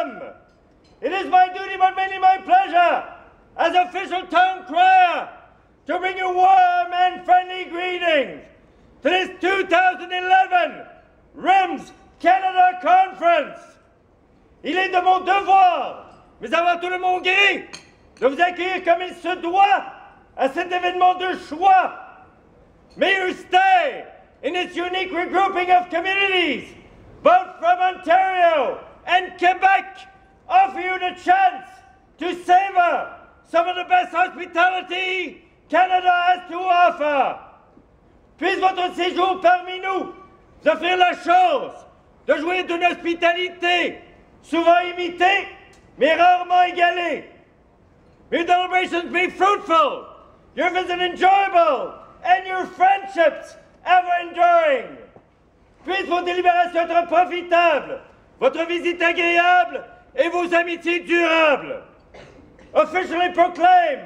welcome. It is my duty, but mainly my pleasure, as official town crier, to bring you warm and friendly greetings to this 2011 RIMS Canada Conference. Il est de mon devoir, mais avant tout de mon gré, de vous accueillir comme il se doit à cet événement de choix. May you stay in this unique regrouping of communities, both from Ontario and Quebec, offer you the chance to savor some of the best hospitality Canada has to offer. Puisse votre séjour parmi nous vous offrir la chance de jouir d'une hospitalité souvent imitée, mais rarement égalée. May your celebrations be fruitful, your visit enjoyable, and your friendships ever enduring. Puisse vos délibérations être profitables, votre visite agréable et vos amitiés durables. Officially proclaim